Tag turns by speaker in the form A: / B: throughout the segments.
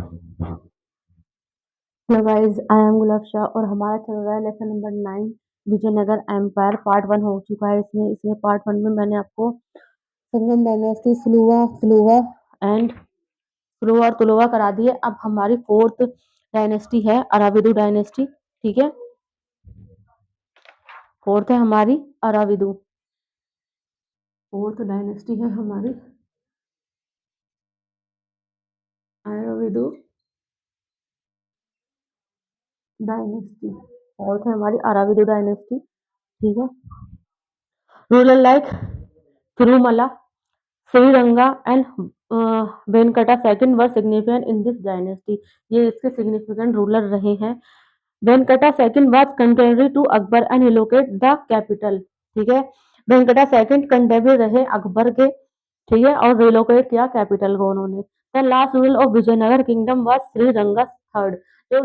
A: Hello guys, I am Gulab Shah और हमारा चल रहा है lesson number 9 Vijayanagar empire part 1 हो चुका है। इसमें इसमें पार्ट 1 में मैंने आपको संगम डायनेस्टी एंड सुलुवा और तुलुवा करा दिए। अब हमारी फोर्थ डायनेस्टी है अराविदु डायनेस्टी। ठीक है, फोर्थ है हमारी अराविदु। फोर्थ डायनेस्टी है हमारी अराविदु डायनेस्टी। फोर्थ है हमारी अराविदु डायनेस्टी। ठीक है, ruler like Tirumala, Sriranga and Venkata second were significant in this dynasty। ये इसके significant ruler रहे हैं। Venkata second was contemporary to Akbar and relocate the capital। ठीक है, वेंकटा सेकंड कंटेम्पररी रहे अकबर के। ठीक है, और रिलोकेट किया कैपिटल को उन्होंने। The last ruler of Vijayanagara kingdom was Sriranga third. जो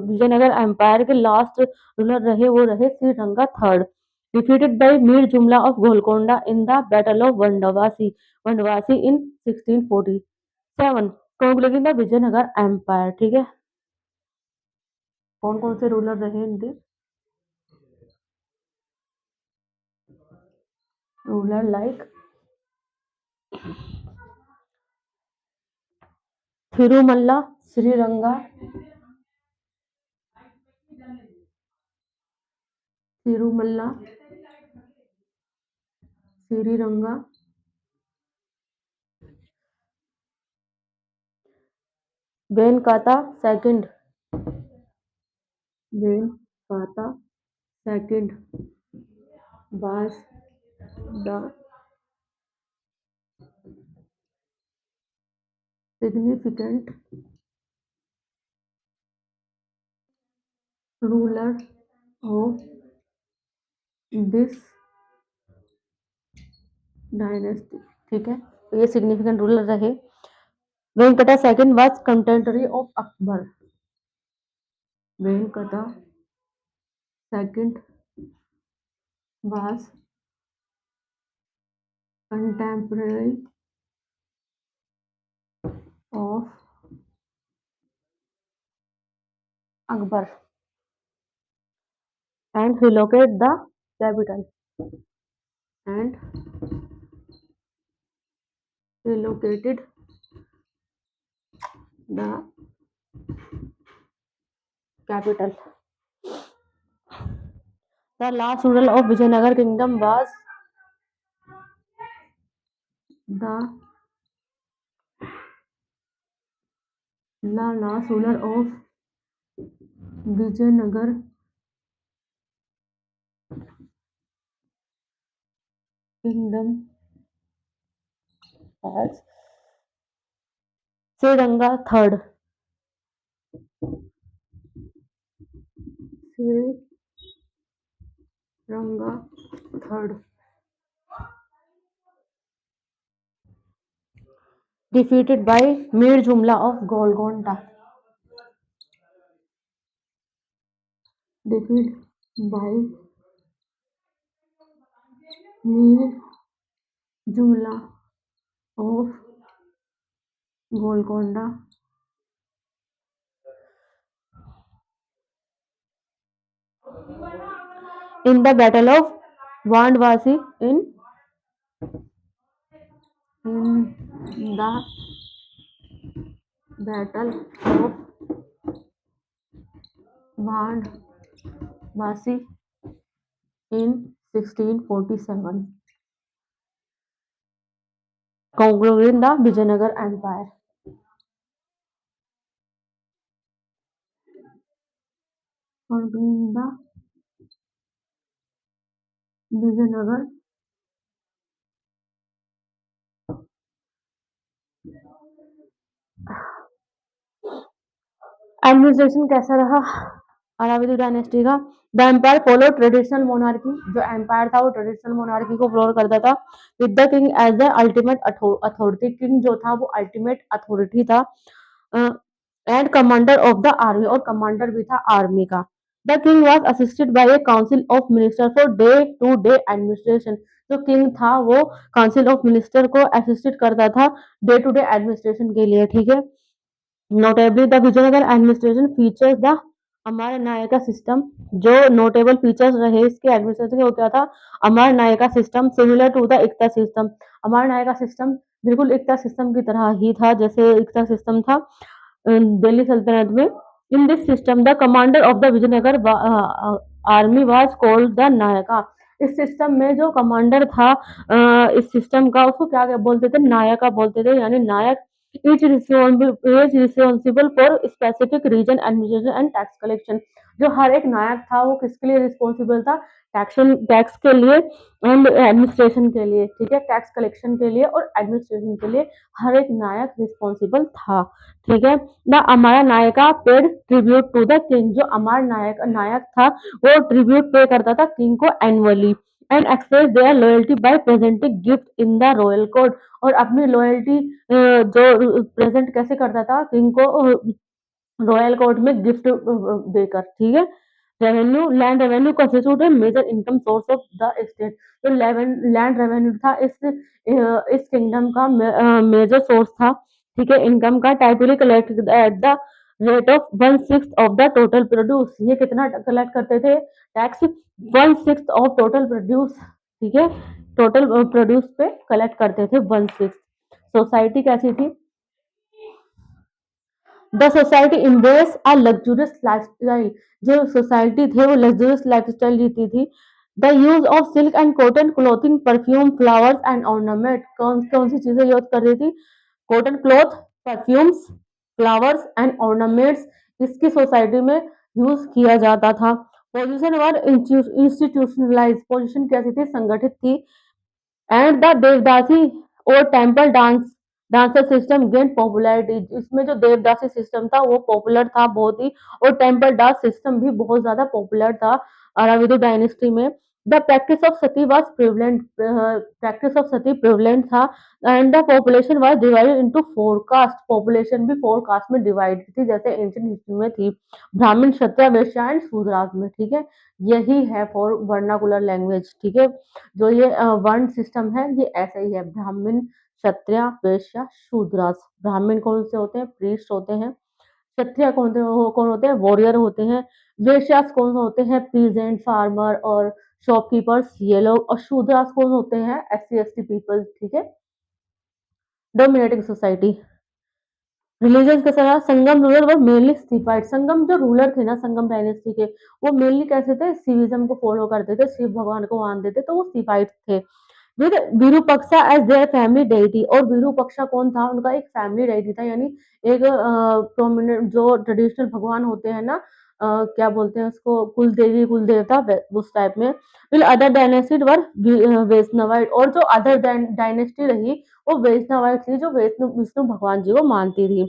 A: विजयनगर एम्पायर के लास्ट रूलर रहे वो रहे Sriranga third. Defeated by Mir Jumla of Golconda in the battle of Vanavasi in 1647। Concluding the Vijayanagara empire. ठीक है, कौन कौन से रूलर रहे इनके? Ruler like Tirumala, Sriranga, Tirumala, Sriranga, Venkata second, Venkata second was the significant ruler of this dynasty। ठीक है, तो ये सिग्निफिकेंट रूलर रहे। Venkata second was contemporary of Akbar. Venkata second was contemporary of Akbar and relocate the capital and relocated the capital। The last ruler of Vijayanagar kingdom was the last ruler of Vijayanagar kingdom as Sriranga third। Sriranga third defeated by Mir Jumla of Golconda। Defeated by Mir Jumla of Golconda in the Battle of Vandwasi in the Battle of Vandwasi in 1647। Concluding the Vijayanagar Empire। Concluding the Vijayanagar administration कैसा रहा Aravidu dynasty का? The empire follow traditional monarchy. जो empire था वो traditional monarchy को follow करता था। With the king as the ultimate authority. King जो था वो अल्टीमेट अथॉरिटी था and commander of the army, और कमांडर भी था आर्मी का। The king was assisted by a council of minister for day to day administration. जो king था वो काउंसिल ऑफ मिनिस्टर को असिस्टेड करता था डे टू डे एडमिनिस्ट्रेशन के लिए। ठीक है, notably the Vijayanagara administration features the Amara Nayaka system. जो नोटेबल फीचर्स रहे इसके एडमिनिस्ट्रेशन के, वो क्या था? Amara Nayaka system similar to the iqta system. Amara Nayaka system बिल्कुल एकता सिस्टम की तरह ही था, जैसे एकता सिस्टम था दिल्ली सल्तनत में। In this system the commander of the Vijayanagar army was called the Nayaka. इस सिस्टम में जो कमांडर था इस सिस्टम का, उसको क्या क्या बोलते थे? नायका बोलते थे, यानी नायक। Is responsible for specific region administration and tax collection. जो हर एक नायक था वो किसके लिए रिस्पॉन्सिबल था? टैक्स के लिए एंड एडमिनिस्ट्रेशन के लिए, ठीक है, टैक्स कलेक्शन के लिए और एडमिनिस्ट्रेशन के लिए हर एक नायक रिस्पॉन्सिबल था, ठीक है। The Amara Nayaka paid tribute to the king. जो अमार नायक नायक था वो ट्रिब्यूट पे करता था किंग को annually and express their loyalty bye presenting gift in the royal court. और अपनी लॉयल्टी जो प्रेजेंट कैसे करता था किंग को? रॉयल कोर्ट में गिफ्ट देकर, ठीक है। Revenue land revenue constitute major income source of the state. तो लैंड रेवेन्यू था इस किंगडम का मेजर सोर्स था, ठीक है, इनकम का। Typically collect at the rate of 1/6 of the total produce. ये कितना कलेक्ट करते थे टैक्स? 1/6 ऑफ टोटल प्रोड्यूस, ठीक है, टोटल प्रोड्यूस पे कलेक्ट करते थे 1/6। सोसाइटी कैसी थी? The society embrace a luxurious lifestyle। जो सोसाइटी थे वो लग्जरियस लाइफस्टाइल जीती थी। The use of silk and cotton clothing perfume flowers and ornament. कौन कौन सी चीजें यूज कर रही थी? Cotton cloth, perfumes, flowers and ornaments इसकी सोसाइटी में यूज किया जाता था। पोजिशन वर इंस्टीट्यूशनलाइज। पोजिशन कैसी थी? संगठित थी। एंड द देवदासी और temple dancer system gain popularity. इसमें जो देवदासी सिस्टम था वो पॉपुलर था बहुत ही, और टेम्पल डांस सिस्टम भी बहुत ज्यादा पॉपुलर था अराविदो डायनेस्टी में। The practice of sati was prevalent. Practice of sati prevalent था। And the population was divided into 4 caste. Population भी 4 कास्ट में डिवाइड थी, जैसे एंशियंट हिस्ट्री में थी, ब्राह्मण, क्षत्रिय, वैश्य एंड शूद्रास में, ठीक है। यही है फॉर वर्नाकुलर लैंग्वेज, ठीक है। जो ये वर्ण सिस्टम है ये ऐसा ही है, ब्राह्मण, क्षत्रिय, वैश्य, शूद्रास। ब्राह्मण कौन से होते हैं? प्रीस्ट होते हैं। क्षत्रिय कौन होते हैं? वॉरियर होते हैं। वैश्यास कौन होते हैं? पीजेंट, फार्मर और शॉपकीपर्स, ये लोग। और शूद्रास कौन होते हैं? SC ST पीपल, ठीक है। Dominating society. रिलीजन कैसा था? संगम रूलर वर मेनली सिफाइड। संगम जो रूलर थे ना संगम डायनेस्टी के, वो मेनली कैसे थे? सिविज्म को फॉलो करते थे, शिव भगवान को मानते थे, तो वो सिफाइड थे। With Virupaksha as their family deity. और विरूपक्षा कौन था? उनका एक फैमिली डेटी था, यानी एक प्रोमिनेंट जो ट्रेडिशनल भगवान होते हैं ना, क्या बोलते हैं उसको, कुल देवी कुल देवता, उस टाइप में। फिर अदर डायनेस्टी वर वैष्णवाइट। और जो अदर डायनेस्टी रही वो वैष्णवाइट थी, जो विष्णु विष्णु भगवान जी को मानती थी।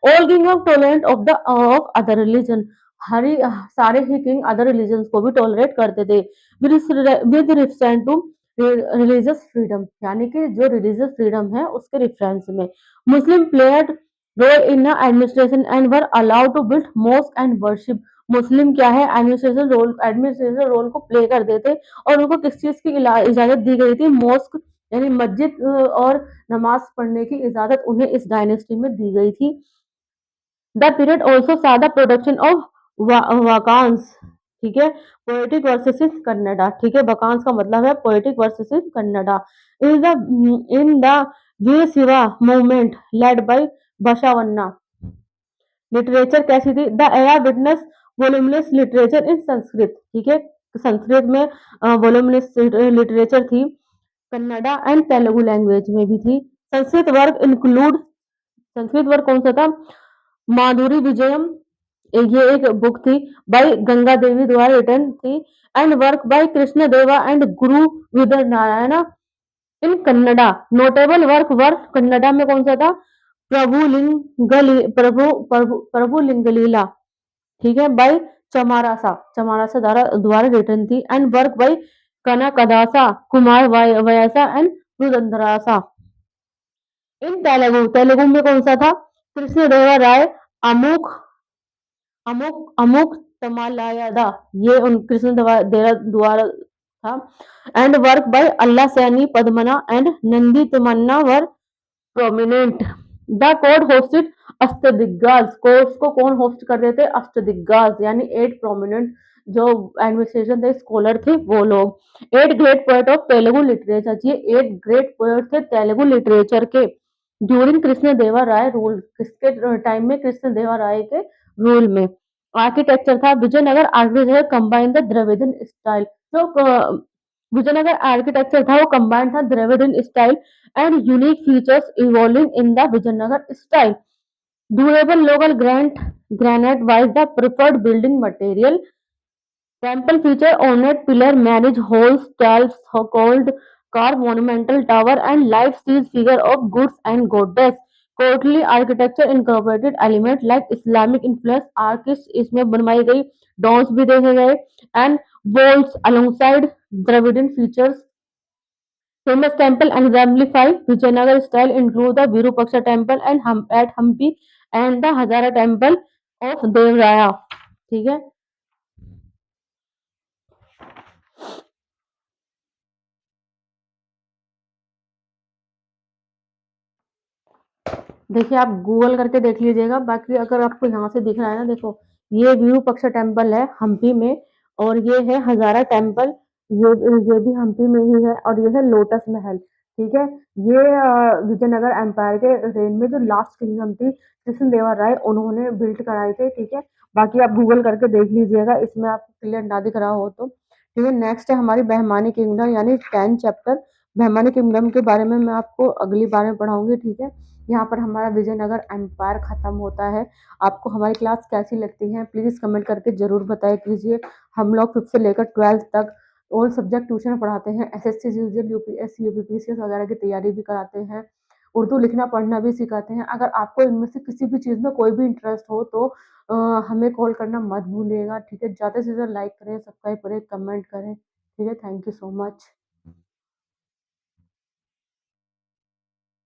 A: All king of tolerant of other religion. हरी सारे ही किंग अदर रिलीजन को भी टॉलरेट करते थे with respect to religious freedom, यानी कि जो रिलीजियस फ्रीडम है उसके रेफरेंस में। Muslim played role in administration and were allowed to build mosque and worship. Muslim क्या है? एडमिनिस्ट्रेशन रोल को प्ले करते थे, और उनको किस चीज की इजाजत दी गई थी? मॉस्क यानी मस्जिद और नमाज पढ़ने की इजाजत उन्हें इस डायनेस्टी में दी गई थी। The period also saw the production of वकांस, ठीक है, पोएटिक वर्सेस कन्नडा, ठीक है। वकांस का मतलब है poetic versus Kannada. In the Veer Shiva movement led by Basavanna. Literature कैसी थी? The era witness voluminous literature in Sanskrit, ठीक है। संस्कृत में वॉल्यूमिनस लिटरेचर थी, कन्नडा एंड तेलुगु लैंग्वेज में भी थी। Sanskrit work include Sanskrit work कौन सा था? माधुरी विजयम, ये एक बुक थी बाय गंगा देवी द्वारा रिटर्न थी। एंड वर्क बाय कृष्ण देवा and Guru विदर Narayan in Kannada. Notable work Kannada में कौन सा था? प्रभु लिंग लीला, ठीक है, बाय चमारासा द्वारा रिटर्न थी। And work by Kanakadasa Kumara Vyasa and रुदंधरासा इन तेलुगु। तेलुगु में कौन सा था? कृष्ण देवा राय, अमुक अमुक अमुक तमालयादा, ये उन कृष्ण द्वारा था। And work by Allasani Peddana and Nandi Timmana were prominent. The court hosted Ashtadiggaja course को कौन होस्ट कर रहे थे? अष्टदिग्गज यानी 8 प्रोमिनेंट जो एडमिनिस्ट्रेशन थे, स्कॉलर थे वो लोग। 8 great poet of Telugu literature, ये 8 ग्रेट पोएट थे तेलुगु लिटरेचर के ड्यूरिंग कृष्ण देवा राय रूल, किसके टाइम में? कृष्ण देवा राय के रूल में। आर्किटेक्चर था Vijayanagar architecture combine the Dravidian style, जो विजयनगर आर्किटेक्चर था वो कंबाइंड था Dravidian style and unique features evolving in the Vijayanagar style. Durable local granite was the preferred building material. Temple feature ornate pillar, marriage halls, stalls, so-called carved monumental tower, and life-size figure of gods and goddess. Courtly architecture incorporated element like Islamic influence, arcs इसमें बनवाई गई, domes भी देखे गए, and walls alongside Dravidian features. Famous temple exemplify Vijayanagar style include the Virupaksha temple and at Hampi and the Hazara temple of Devraya. ठीक है, देखिए आप गूगल करके देख लीजिएगा, बाकी अगर आपको यहाँ से दिख रहा है ना, देखो ये विरूपाक्षा टेम्पल है हम्पी में, और ये है हजारा टेम्पल, ये भी हम्पी में ही है, और ये है लोटस महल। ठीक है, ये विजयनगर एम्पायर के रेन में जो लास्ट किंगडम थी कृष्ण देवा राय, उन्होंने बिल्ट कराए थे। ठीक है, बाकी आप गूगल करके देख लीजिएगा, इसमें आपको क्लियर ना दिख रहा हो तो। ठीक है, नेक्स्ट है हमारी बहमानी किंगडम यानी 10 चैप्टर। बहमानी किंगडम के बारे में मैं आपको अगली बार में पढ़ाऊंगी। ठीक है, यहाँ पर हमारा विजयनगर एम्पायर खत्म होता है। आपको हमारी क्लास कैसी लगती है प्लीज कमेंट करके जरूर बताया कीजिए। हम लोग 5th से लेकर 12th तक ऑल सब्जेक्ट ट्यूशन पढ़ाते हैं, एसएससी यूजुअल यूपीएससी यूपीपीसीएस वगैरह की तैयारी भी कराते हैं, उर्दू लिखना पढ़ना भी सिखाते हैं। अगर आपको इनमें से किसी भी चीज़ में कोई भी इंटरेस्ट हो तो हमें कॉल करना मत भूलिएगा। ठीक है, ज़्यादा से ज़्यादा लाइक करें, सब्सक्राइब करें, कमेंट करें। ठीक है, थैंक यू सो मच।